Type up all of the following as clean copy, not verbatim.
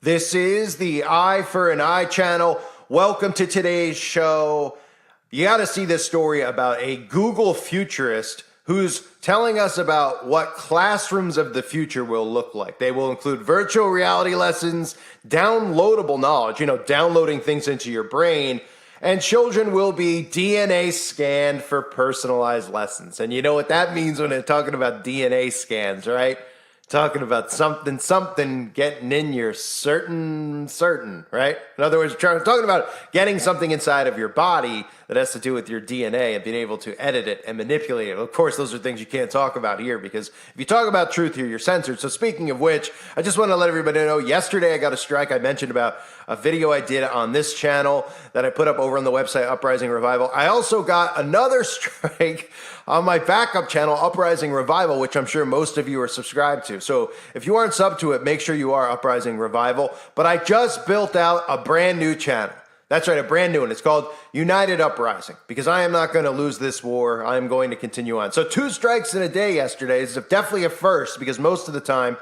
This is the Eye for an Eye channel. Welcome to today's show. You got to see this story about a Google futurist who's telling us about what classrooms of the future will look like. They will include virtual reality lessons, downloadable knowledge, downloading things into your brain, and children will be DNA scanned for personalized lessons. And you know what that means when they're talking about DNA scans, right? Talking about something getting in your certain, right? In other words, talking about getting something inside of your body that has to do with your DNA and being able to edit it and manipulate it. Of course, those are things you can't talk about here because if you talk about truth here, you're censored. So speaking of which, I just want to let everybody know, yesterday I got a strike. I mentioned about a video I did on this channel that I put up over on the website, Uprising Revival. I also got another strike on my backup channel, Uprising Revival, which I'm sure most of you are subscribed to. So if you aren't subbed to it, make sure you are, Uprising Revival. But I just built out a brand new channel. That's right, a brand new one. It's called United Uprising, because I am not going to lose this war. I am going to continue on. So 2 strikes in a day yesterday is definitely a first, because most of the time,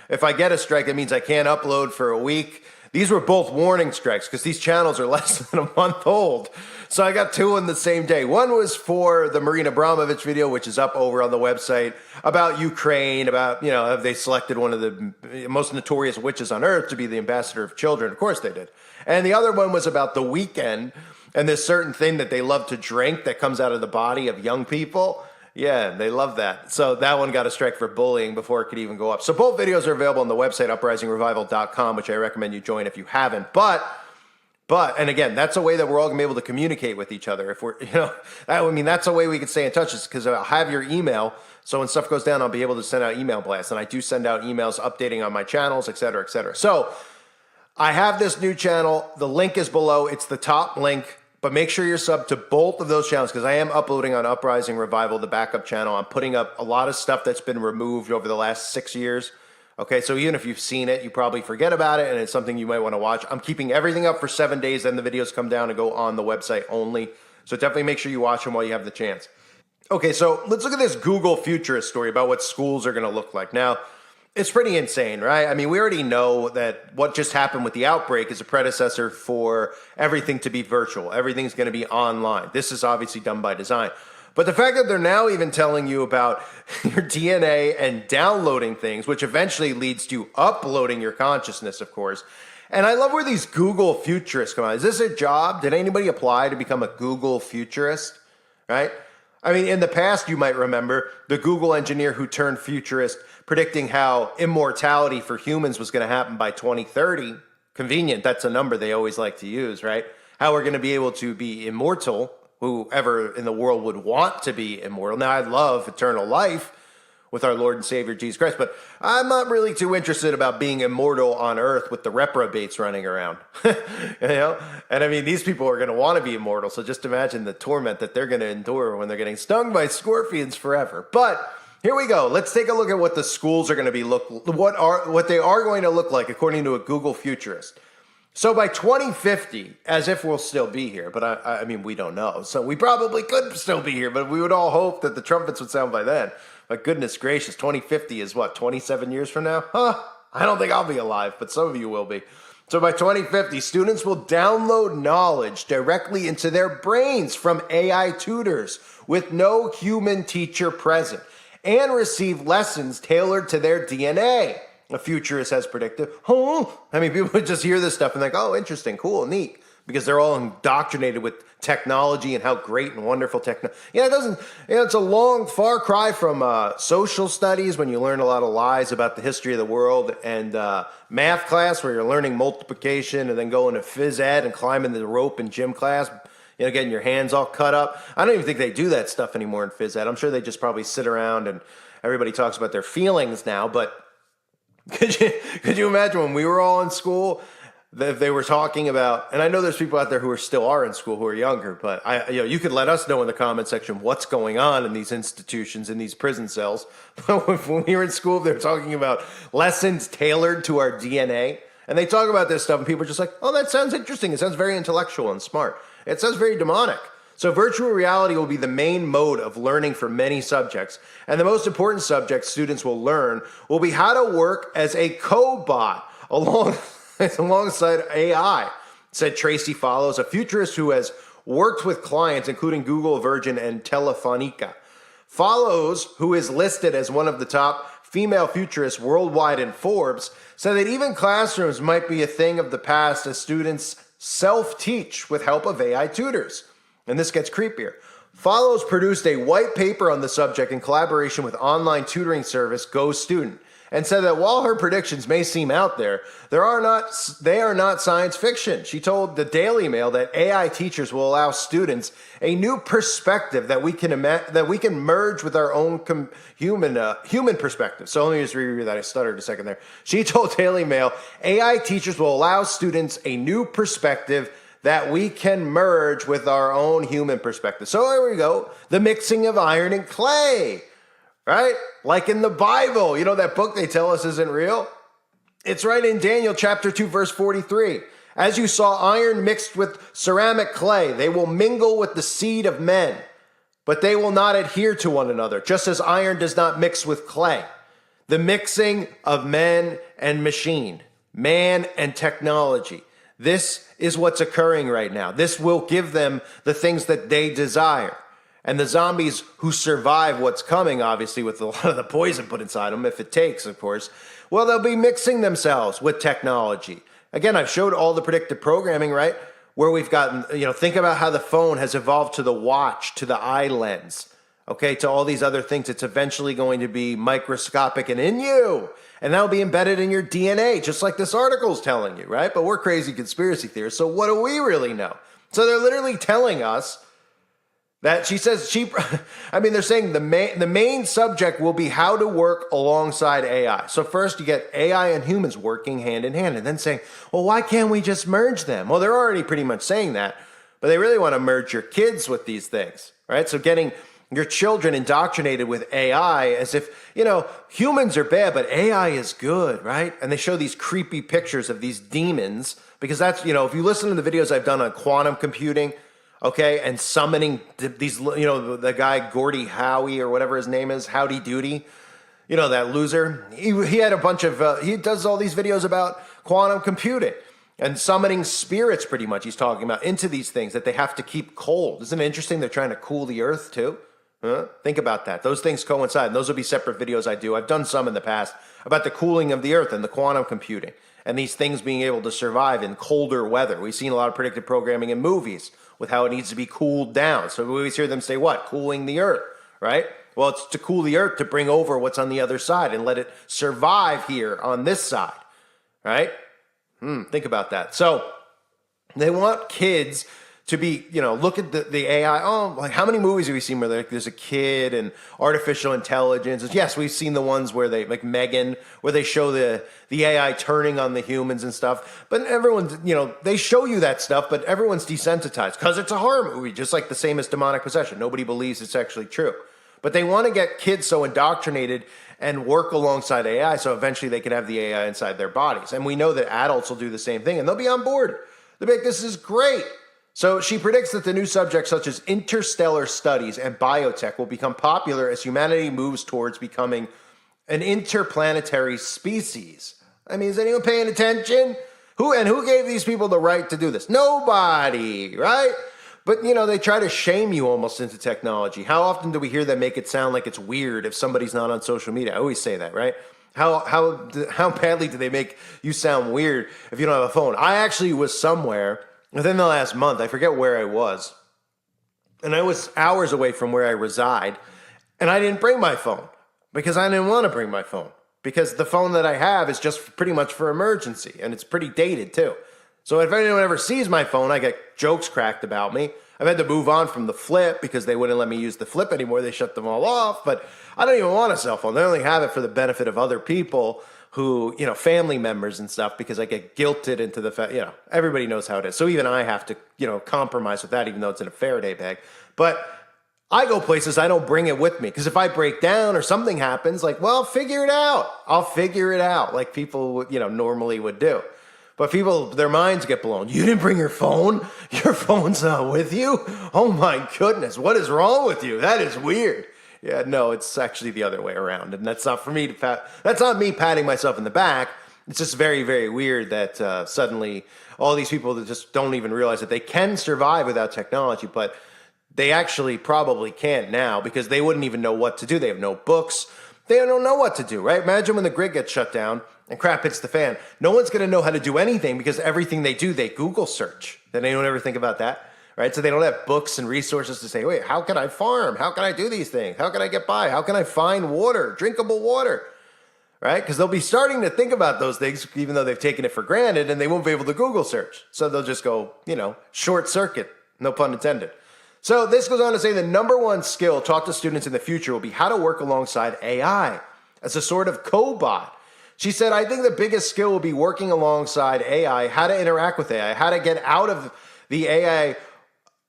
if I get a strike, that means I can't upload for a week. These were both warning strikes because these channels are less than a month old. So I got 2 in the same day. One was for the Marina Abramovich video, which is up over on the website, about Ukraine, about, have they selected one of the most notorious witches on earth to be the ambassador of children? Of course they did. And the other one was about the weekend and this certain thing that they love to drink that comes out of the body of young people. Yeah, they love that. So that one got a strike for bullying before it could even go up. So both videos are available on the website, uprisingrevival.com, which I recommend you join if you haven't. But, and again, that's a way that we're all gonna be able to communicate with each other. If we're, that's a way we can stay in touch, is because I'll have your email. So when stuff goes down, I'll be able to send out email blasts. And I do send out emails updating on my channels, et cetera, et cetera. So I have this new channel. The link is below. It's the top link. But make sure you're subbed to both of those channels, because I am uploading on Uprising Revival, the backup channel. I'm putting up a lot of stuff that's been removed over the last 6 years. Okay, so even if you've seen it, you probably forget about it, and it's something you might want to watch. I'm keeping everything up for 7 days, then the videos come down and go on the website only. So definitely make sure you watch them while you have the chance. Okay, so let's look at this Google futurist story about what schools are going to look like. Now, it's pretty insane, right? I mean, we already know that what just happened with the outbreak is a predecessor for everything to be virtual. Everything's going to be online. This is obviously done by design. But the fact that they're now even telling you about your DNA and downloading things, which eventually leads to uploading your consciousness, of course. And I love where these Google futurists come out. Is this a job? Did anybody apply to become a Google futurist, right? I mean, in the past, you might remember the Google engineer who turned futurist, predicting how immortality for humans was going to happen by 2030. Convenient, that's a number they always like to use, right? How we're going to be able to be immortal, whoever in the world would want to be immortal. Now, I love eternal life with our Lord and Savior Jesus Christ, but I'm not really too interested about being immortal on earth with the reprobates running around. And I mean, these people are going to want to be immortal, so just imagine the torment that they're going to endure when they're getting stung by scorpions forever. But here we go. Let's take a look at what the schools are going to be what they are going to look like according to a Google futurist. So by 2050, as if we'll still be here, but I mean, we don't know. So we probably could still be here, but we would all hope that the trumpets would sound by then. But goodness gracious, 2050 is what, 27 years from now? I don't think I'll be alive, but some of you will be. So by 2050, students will download knowledge directly into their brains from AI tutors with no human teacher present, and receive lessons tailored to their DNA. A futurist has predicted. I mean, people would just hear this stuff and think, oh, interesting, cool, neat, because they're all indoctrinated with technology and how great and wonderful technology. It's a long far cry from social studies, when you learn a lot of lies about the history of the world, and math class where you're learning multiplication, and then going to phys ed and climbing the rope in gym class, getting your hands all cut up. I don't even think they do that stuff anymore in phys ed. I'm sure they just probably sit around and everybody talks about their feelings now. But could you imagine when we were all in school, that they were talking about, and I know there's people out there who still are in school who are younger, but you could let us know in the comment section what's going on in these institutions, in these prison cells. When we were in school, they were talking about lessons tailored to our DNA. And they talk about this stuff and people are just like, oh, that sounds interesting. It sounds very intellectual and smart. It sounds very demonic. So virtual reality will be the main mode of learning for many subjects. And the most important subject students will learn will be how to work as a cobot along alongside AI, said Tracy Follows, a futurist who has worked with clients including Google, Virgin, and Telefonica. Follows, who is listed as one of the top female futurists worldwide in Forbes, said that even classrooms might be a thing of the past as students self-teach with help of AI tutors. And this gets creepier. Follows produced a white paper on the subject in collaboration with online tutoring service GoStudent, and said that while her predictions may seem out there, they are not science fiction. She told the Daily Mail that AI teachers will allow students a new perspective that we can merge with our own human perspective. So let me just reread that. I stuttered a second there. She told Daily Mail, AI teachers will allow students a new perspective that we can merge with our own human perspective. So there we go. The mixing of iron and clay. Right? Like in the Bible, you know, that book they tell us isn't real? It's right in Daniel chapter 2, verse 43. As you saw iron mixed with ceramic clay, they will mingle with the seed of men, but they will not adhere to one another, just as iron does not mix with clay. The mixing of men and machine, man and technology. This is what's occurring right now. This will give them the things that they desire. And the zombies who survive what's coming, obviously, with a lot of the poison put inside them, if it takes, of course, well, they'll be mixing themselves with technology. Again, I've showed all the predictive programming, right? Where we've gotten, think about how the phone has evolved to the watch, to the eye lens, okay, to all these other things. It's eventually going to be microscopic and in you. And that'll be embedded in your DNA, just like this article's telling you, right? But we're crazy conspiracy theorists, so what do we really know? So they're literally telling us that they're saying the main subject will be how to work alongside AI. So first you get AI and humans working hand in hand, and then saying, well, why can't we just merge them? Well, they're already pretty much saying that, but they really want to merge your kids with these things, right? So getting your children indoctrinated with AI as if, humans are bad, but AI is good, right? And they show these creepy pictures of these demons, because that's, if you listen to the videos I've done on quantum computing, okay, and summoning these, the guy Gordie Howe or whatever his name is, Howdy Doody, that loser. He had a bunch of, he does all these videos about quantum computing and summoning spirits, pretty much, he's talking about, into these things that they have to keep cold. Isn't it interesting they're trying to cool the earth too? Huh? Think about that. Those things coincide, and those will be separate videos I do. I've done some in the past about the cooling of the earth and the quantum computing and these things being able to survive in colder weather. We've seen a lot of predictive programming in movies with how it needs to be cooled down. So we always hear them say, what? Cooling the earth, right? Well, it's to cool the earth to bring over what's on the other side and let it survive here on this side, right? Think about that. So they want kids to be, look at the AI. Oh, like how many movies have we seen where there's a kid and artificial intelligence? Yes, we've seen the ones where they, like Megan, where they show the AI turning on the humans and stuff. But everyone's, they show you that stuff, but everyone's desensitized because it's a horror movie, just like the same as demonic possession. Nobody believes it's actually true. But they want to get kids so indoctrinated and work alongside AI so eventually they can have the AI inside their bodies. And we know that adults will do the same thing and they'll be on board. They'll be like, this is great. So she predicts that the new subjects such as interstellar studies and biotech will become popular as humanity moves towards becoming an interplanetary species. I mean, is anyone paying attention? Who gave these people the right to do this? Nobody, right? But, they try to shame you almost into technology. How often do we hear them make it sound like it's weird if somebody's not on social media? I always say that, right? How badly do they make you sound weird if you don't have a phone? I actually was somewhere within the last month, I forget where I was, and I was hours away from where I reside, and I didn't bring my phone because I didn't want to bring my phone because the phone that I have is just pretty much for emergency, and it's pretty dated too. So if anyone ever sees my phone, I get jokes cracked about me. I've had to move on from the Flip because they wouldn't let me use the Flip anymore. They shut them all off, but I don't even want a cell phone. They only have it for the benefit of other people who, family members and stuff, because I get guilted into the, everybody knows how it is. So even I have to, compromise with that, even though it's in a Faraday bag. But I go places, I don't bring it with me. Because if I break down or something happens, like, well, figure it out. I'll figure it out like people, normally would do. But people, their minds get blown. You didn't bring your phone? Your phone's not with you? Oh my goodness, what is wrong with you? That is weird. Yeah, no, it's actually the other way around. And that's not for me to that's not me patting myself in the back. It's just very, very weird that suddenly all these people that just don't even realize that they can survive without technology, but they actually probably can't now because they wouldn't even know what to do. They have no books. They don't know what to do, right? Imagine when the grid gets shut down and crap hits the fan. No one's going to know how to do anything because everything they do, they Google search. Then they don't ever think about that, right? So they don't have books and resources to say, wait, how can I farm? How can I do these things? How can I get by? How can I find water, drinkable water, right? Because they'll be starting to think about those things even though they've taken it for granted and they won't be able to Google search. So they'll just go, short circuit, no pun intended. So this goes on to say the number one skill taught to students in the future will be how to work alongside AI as a sort of cobot. She said, I think the biggest skill will be working alongside AI, how to interact with AI, how to get out of the AI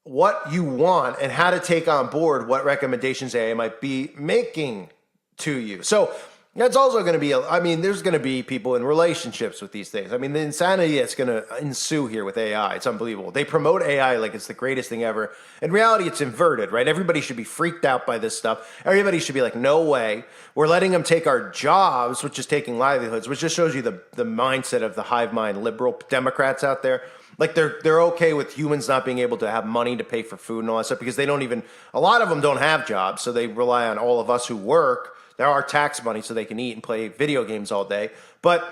what you want, and how to take on board what recommendations AI might be making to you. So that's also going to be, there's going to be people in relationships with these things. I mean, the insanity that's going to ensue here with AI, it's unbelievable. They promote AI like it's the greatest thing ever. In reality, it's inverted, right? Everybody should be freaked out by this stuff. Everybody should be like, no way. We're letting them take our jobs, which is taking livelihoods, which just shows you the mindset of the hive mind liberal Democrats out there. Like they're okay with humans not being able to have money to pay for food and all that stuff because they don't even, a lot of them don't have jobs. So they rely on all of us who work. There are tax money so they can eat and play video games all day. But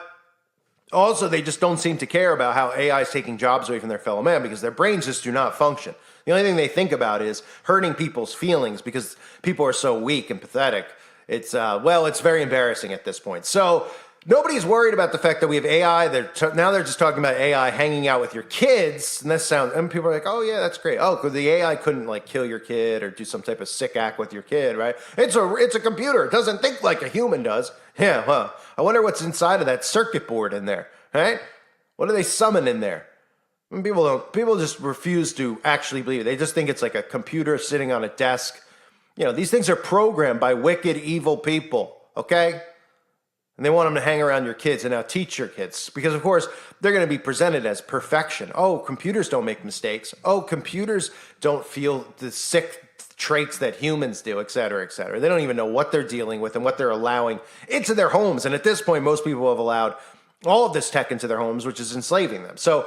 also they just don't seem to care about how AI is taking jobs away from their fellow man because their brains just do not function. The only thing they think about is hurting people's feelings because people are so weak and pathetic. It's very embarrassing at this point. So nobody's worried about the fact that we have AI. Now they're just talking about AI hanging out with your kids. And people are like, oh yeah, that's great. Oh, because the AI couldn't like kill your kid or do some type of sick act with your kid, right? It's a computer. It doesn't think like a human does. Yeah, well, I wonder what's inside of that circuit board in there, right? What do they summon in there? People just refuse to actually believe it. They just think it's like a computer sitting on a desk. These things are programmed by wicked, evil people, okay? And they want them to hang around your kids and now teach your kids because, of course, they're going to be presented as perfection. Oh, computers don't make mistakes. Oh, computers don't feel the sick traits that humans do, et cetera, et cetera. They don't even know what they're dealing with and what they're allowing into their homes. And at this point, most people have allowed all of this tech into their homes, which is enslaving them. So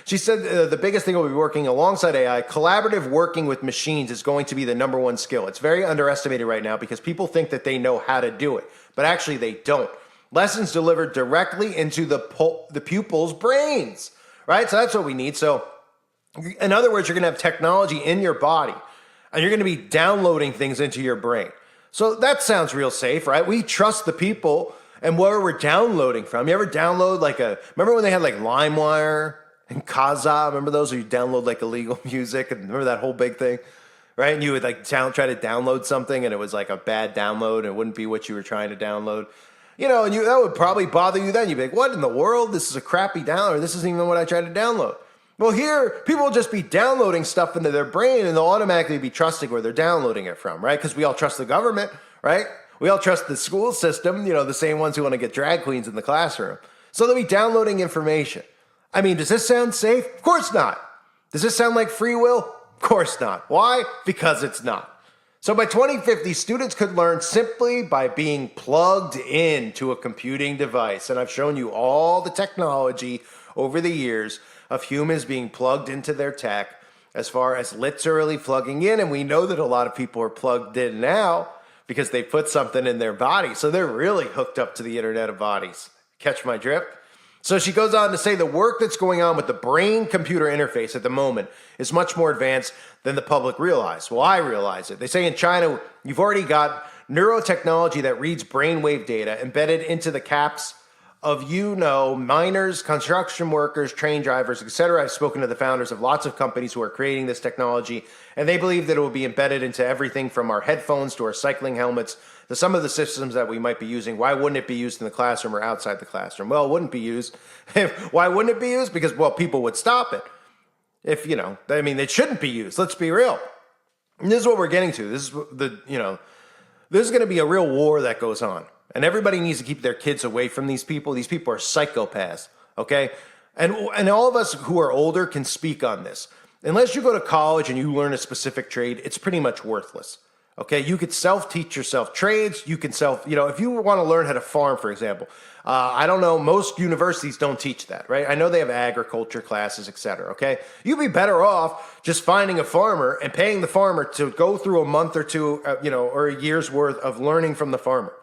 she said the biggest thing will be working alongside AI. Collaborative working with machines is going to be the number one skill. It's very underestimated right now because people think that they know how to do it, but actually they don't. Lessons delivered directly into the pupils' brains, right? So that's what we need. So in other words, you're going to have technology in your body and you're going to be downloading things into your brain. So that sounds real safe, right? We trust the people and where we're downloading from. You ever download remember when they had like LimeWire and Kazaa? Remember those where you download like illegal music? And remember that whole big thing, right? And you would like try to download something and it was like a bad download and it wouldn't be what you were trying to download. And that would probably bother you then. You'd be like, what in the world? This is a crappy download. This isn't even what I tried to download. Well, here, people will just be downloading stuff into their brain and they'll automatically be trusting where they're downloading it from, right? Because we all trust the government, right? We all trust the school system, the same ones who want to get drag queens in the classroom. So they'll be downloading information. I mean, does this sound safe? Of course not. Does this sound like free will? Of course not. Why? Because it's not. So by 2050, students could learn simply by being plugged into a computing device. And I've shown you all the technology over the years of humans being plugged into their tech as far as literally plugging in. And we know that a lot of people are plugged in now because they put something in their body. So they're really hooked up to the Internet of Bodies. Catch my drift? So she goes on to say the work that's going on with the brain-computer interface at the moment is much more advanced than the public realize. Well, I realize it. They say in China, you've already got neurotechnology that reads brainwave data embedded into the caps of, miners, construction workers, train drivers, etc. I've spoken to the founders of lots of companies who are creating this technology, and they believe that it will be embedded into everything from our headphones to our cycling helmets to some of the systems that we might be using. Why wouldn't it be used in the classroom or outside the classroom? Well, it wouldn't be used. Why wouldn't it be used? Because, people would stop it. It shouldn't be used. Let's be real. And this is what we're getting to. This is this is going to be a real war that goes on. And everybody needs to keep their kids away from these people. These people are psychopaths, okay? And all of us who are older can speak on this. Unless you go to college and you learn a specific trade, it's pretty much worthless, okay? You could self-teach yourself trades. You can if you want to learn how to farm, for example, I don't know. Most universities don't teach that, right? I know they have agriculture classes, etc. Okay, you'd be better off just finding a farmer and paying the farmer to go through a month or two, or a year's worth of learning from the farmer.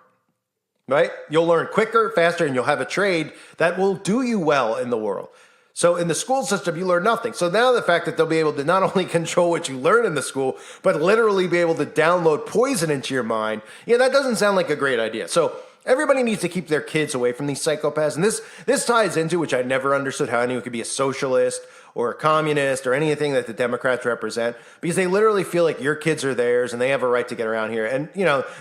Right? You'll learn quicker, faster, and you'll have a trade that will do you well in the world. So in the school system, you learn nothing. So now the fact that they'll be able to not only control what you learn in the school, but literally be able to download poison into your mind, that doesn't sound like a great idea. So everybody needs to keep their kids away from these psychopaths. And this ties into, which I never understood, how anyone could be a socialist or a communist or anything that the Democrats represent, because they literally feel like your kids are theirs and they have a right to get around here. And,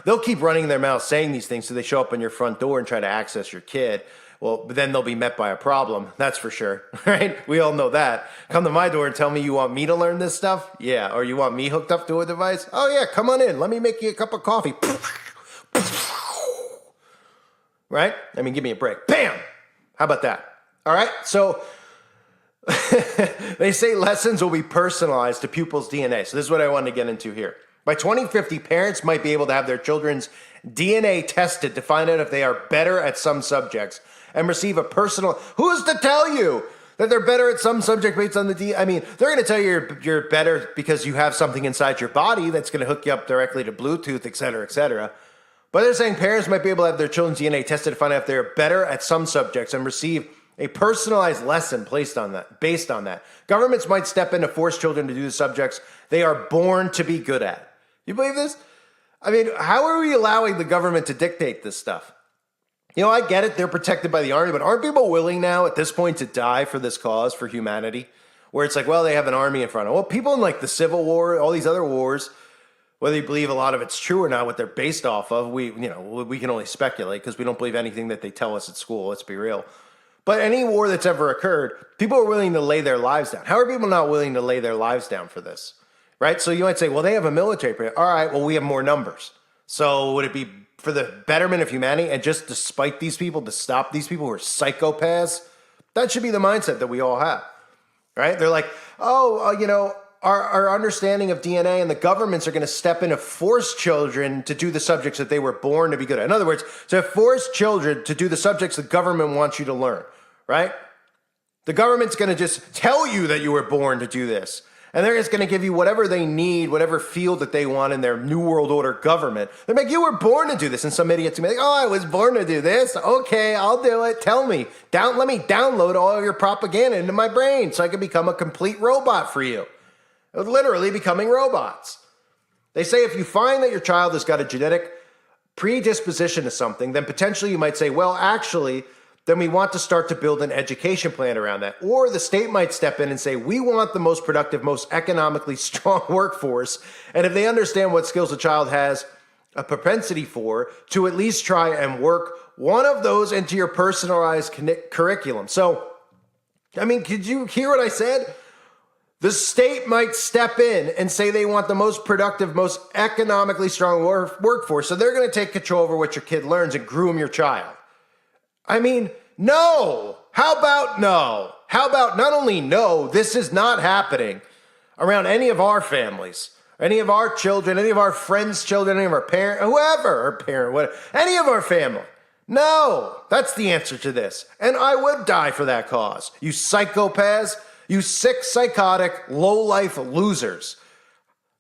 they'll keep running their mouth saying these things so they show up on your front door and try to access your kid. Well, but then they'll be met by a problem, that's for sure, right? We all know that. Come to my door and tell me you want me to learn this stuff? Yeah, or you want me hooked up to a device? Oh yeah, come on in, let me make you a cup of coffee. Right? I mean, give me a break. Bam! How about that? All right, so they say lessons will be personalized to pupils' DNA. So this is what I wanted to get into here. By 2050, parents might be able to have their children's DNA tested to find out if they are better at some subjects and receive a personal... Who's to tell you that they're better at some subject based on the DNA? I mean, they're going to tell you you're better because you have something inside your body that's going to hook you up directly to Bluetooth, et cetera, et cetera. But they're saying parents might be able to have their children's DNA tested to find out if they're better at some subjects and receive a personalized lesson based on that. Governments might step in to force children to do the subjects they are born to be good at. You believe this? I mean, how are we allowing the government to dictate this stuff? I get it. They're protected by the army, but aren't people willing now at this point to die for this cause, for humanity? Where it's like, well, they have an army in front of them. Well, people in like the Civil War, all these other wars, whether you believe a lot of it's true or not, what they're based off of, we can only speculate because we don't believe anything that they tell us at school. Let's be real. But any war that's ever occurred, people are willing to lay their lives down. How are people not willing to lay their lives down for this? Right? So you might say, well, they have a military. All right, well, we have more numbers. So would it be for the betterment of humanity and just to spite these people, to stop these people who are psychopaths? That should be the mindset that we all have. Right? They're like, our understanding of DNA and the governments are going to step in to force children to do the subjects that they were born to be good at. In other words, to force children to do the subjects the government wants you to learn, right? The government's going to just tell you that you were born to do this. And they're just going to give you whatever they need, whatever field that they want in their New World Order government. They're like, you were born to do this. And some idiot's going to be like, I was born to do this. Okay, I'll do it. Tell me. Let me download all of your propaganda into my brain so I can become a complete robot for you. Literally becoming robots. They say if you find that your child has got a genetic predisposition to something, then potentially you might say, well, actually, then we want to start to build an education plan around that. Or the state might step in and say, we want the most productive, most economically strong workforce. And if they understand what skills a child has a propensity for, to at least try and work one of those into your personalized curriculum. So, I mean, could you hear what I said? The state might step in and say they want the most productive, most economically strong workforce. So they're going to take control over what your kid learns and groom your child. I mean, no. How about no? How about not only no, this is not happening around any of our families, any of our children, any of our friends' children, any of our parents, whoever, our parent, whatever, any of our family. No, that's the answer to this. And I would die for that cause. You psychopaths, you sick, psychotic, low-life losers.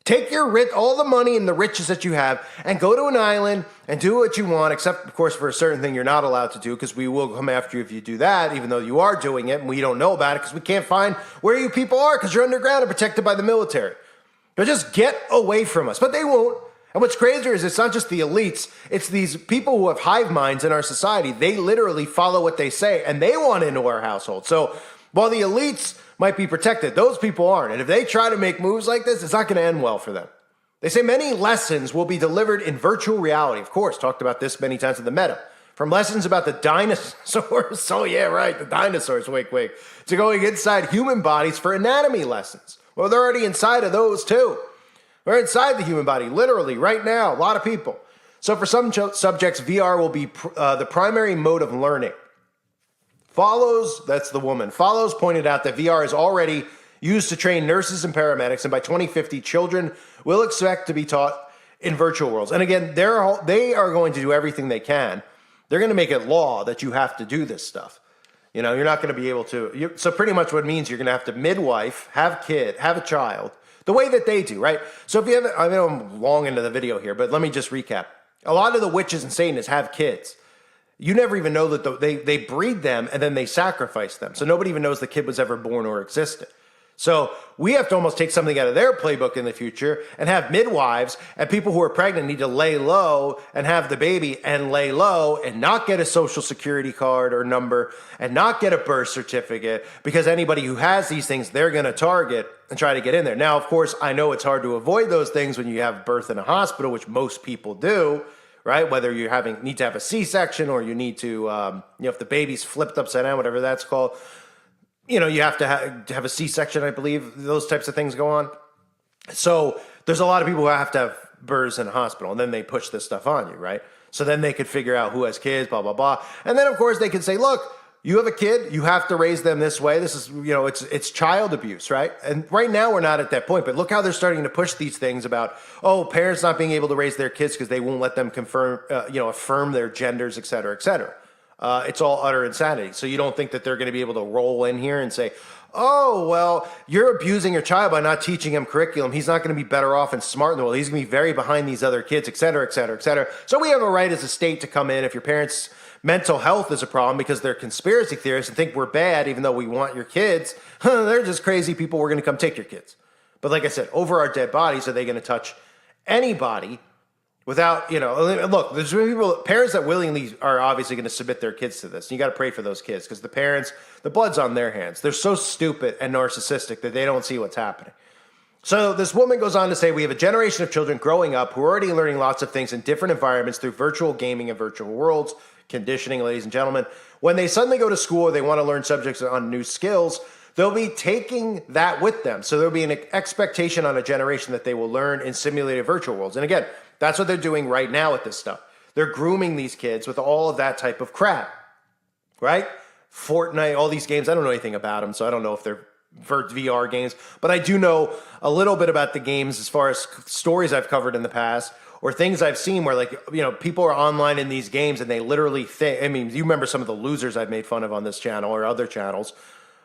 Take all the money and the riches that you have and go to an island and do what you want, except, of course, for a certain thing you're not allowed to do because we will come after you if you do that, even though you are doing it and we don't know about it because we can't find where you people are because you're underground and protected by the military. But just get away from us. But they won't. And what's crazier is it's not just the elites. It's these people who have hive minds in our society. They literally follow what they say and they want into our household. So while the elites might be protected, those people aren't. And if they try to make moves like this, it's not going to end well for them. They say many lessons will be delivered in virtual reality. Of course, talked about this many times in the meta. From lessons about the dinosaurs, oh yeah, right, the dinosaurs, wake, to going inside human bodies for anatomy lessons. Well, they're already inside of those too. We're inside the human body, literally, right now, a lot of people. So for some subjects, VR will be the primary mode of learning. Follows, that's the woman, Follows pointed out that VR is already used to train nurses and paramedics, and by 2050, children will expect to be taught in virtual worlds. And again, they are going to do everything they can they're going to make it law that you have to do this stuff. You know, you're not going to be able to. So pretty much what it means, you're going to have to midwife, have a child, the way that they do, right? So if you have, I know I'm long into the video here, but let me just recap. A lot of the witches and Satanists have kids. You never even know that they breed them and then they sacrifice them. So nobody even knows the kid was ever born or existed. So we have to almost take something out of their playbook in the future and have midwives, and people who are pregnant need to lay low and have the baby and lay low and not get a social security card or number and not get a birth certificate, because anybody who has these things, they're going to target and try to get in there. Now, of course, I know it's hard to avoid those things when you have birth in a hospital, which most people do, right? Whether you need to have a C-section or you need to, if the baby's flipped upside down, whatever that's called. You know, you have to have a C-section, I believe. Those types of things go on. So there's a lot of people who have to have births in a hospital, and then they push this stuff on you, right? So then they could figure out who has kids, blah, blah, blah. And then, of course, they can say, look, you have a kid, you have to raise them this way. This is, it's child abuse, right? And right now we're not at that point, but look how they're starting to push these things about, parents not being able to raise their kids because they won't let them affirm their genders, et cetera, et cetera. It's all utter insanity. So you don't think that they're going to be able to roll in here and say, oh, well, you're abusing your child by not teaching him curriculum. He's not going to be better off and smart in the world. He's going to be very behind these other kids, et cetera, et cetera, et cetera. So we have a right as a state to come in if your parents' mental health is a problem because they're conspiracy theorists and think we're bad even though we want your kids. They're just crazy people. We're going to come take your kids. But like I said, over our dead bodies, are they going to touch anybody? Without, look, there's parents that willingly are obviously going to submit their kids to this. And you got to pray for those kids because the blood's on their hands. They're so stupid and narcissistic that they don't see what's happening. So this woman goes on to say, we have a generation of children growing up who are already learning lots of things in different environments through virtual gaming and virtual worlds, conditioning, ladies and gentlemen. When they suddenly go to school or they want to learn subjects on new skills, they'll be taking that with them. So there'll be an expectation on a generation that they will learn in simulated virtual worlds. And again, that's what they're doing right now with this stuff. They're grooming these kids with all of that type of crap, right? Fortnite, all these games, I don't know anything about them, so I don't know if they're VR games, but I do know a little bit about the games as far as stories I've covered in the past or things I've seen where, people are online in these games and they literally think, you remember some of the losers I've made fun of on this channel or other channels.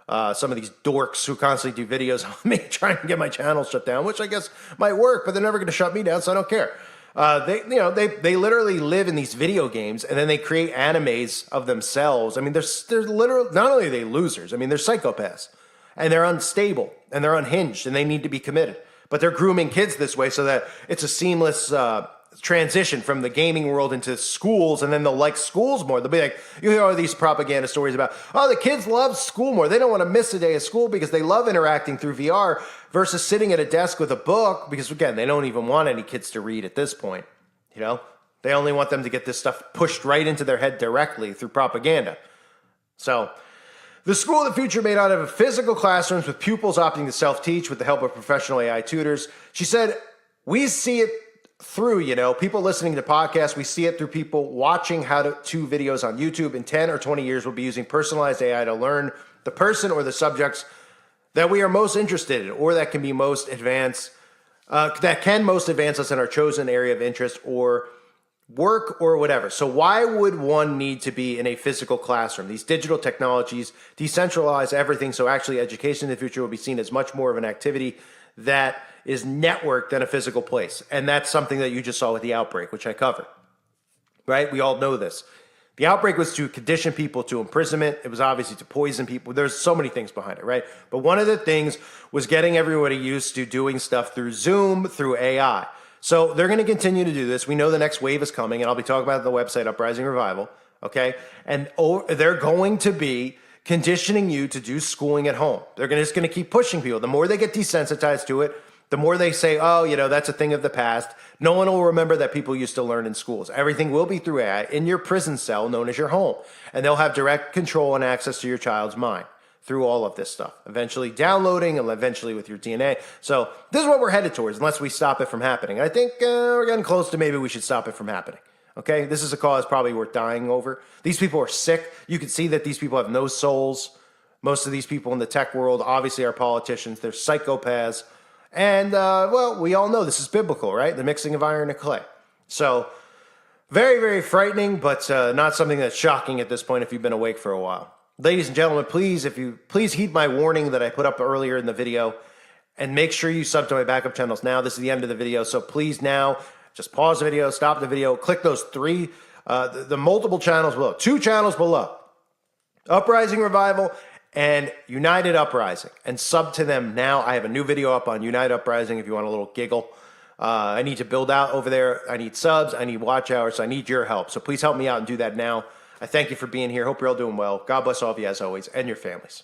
Some of these dorks who constantly do videos on me trying to get my channel shut down, which I guess might work, but they're never going to shut me down, so I don't care. They literally live in these video games and then they create animes of themselves. They're literally, not only are they losers, they're psychopaths and they're unstable and they're unhinged and they need to be committed, but they're grooming kids this way so that it's a seamless, transition from the gaming world into schools, and then they'll like schools more. They'll be like, you hear all these propaganda stories about, the kids love school more. They don't want to miss a day of school because they love interacting through VR versus sitting at a desk with a book because, again, they don't even want any kids to read at this point. They only want them to get this stuff pushed right into their head directly through propaganda. So the school of the future may not have physical classrooms with pupils opting to self-teach with the help of professional AI tutors. She said, we see it through, people listening to podcasts. We see it through people watching how-to videos on YouTube. In 10 or 20 years, we'll be using personalized AI to learn the person or the subjects that we are most interested in or that can be most advanced, that can most advance us in our chosen area of interest or work or whatever. So why would one need to be in a physical classroom? These digital technologies decentralize everything, so actually education in the future will be seen as much more of an activity that is networked than a physical place. And that's something that you just saw with the outbreak, which I covered, right? We all know this. The outbreak was to condition people to imprisonment. It was obviously to poison people. There's so many things behind it, right? But one of the things was getting everybody used to doing stuff through Zoom, through AI. So they're going to continue to do this. We know the next wave is coming, and I'll be talking about it on the website, Uprising Revival, okay? And they're going to be conditioning you to do schooling at home. They're just going to keep pushing people. The more they get desensitized to it, the more they say, that's a thing of the past. No one will remember that people used to learn in schools. Everything will be through AI in your prison cell known as your home. And they'll have direct control and access to your child's mind through all of this stuff, eventually downloading and eventually with your DNA. So this is what we're headed towards unless we stop it from happening. I think we're getting close to maybe we should stop it from happening. Okay, this is a cause probably worth dying over. These people are sick. You can see that these people have no souls. Most of these people in the tech world obviously are politicians. They're psychopaths. And, we all know this is biblical, right? The mixing of iron and clay. So Very, very frightening, but not something that's shocking at this point if you've been awake for a while. Ladies and gentlemen, please heed my warning that I put up earlier in the video, and make sure you sub to my backup channels now. This is the end of the video, so please now just pause the video, stop the video, click those three, the multiple channels below, 2 channels below, Uprising Revival and United Uprising, and sub to them now. I have a new video up on United Uprising if you want a little giggle. I need to build out over there. I need subs, I need watch hours, so I need your help. So please help me out and do that now. I thank you for being here. Hope you're all doing well. God bless all of you as always, and your families.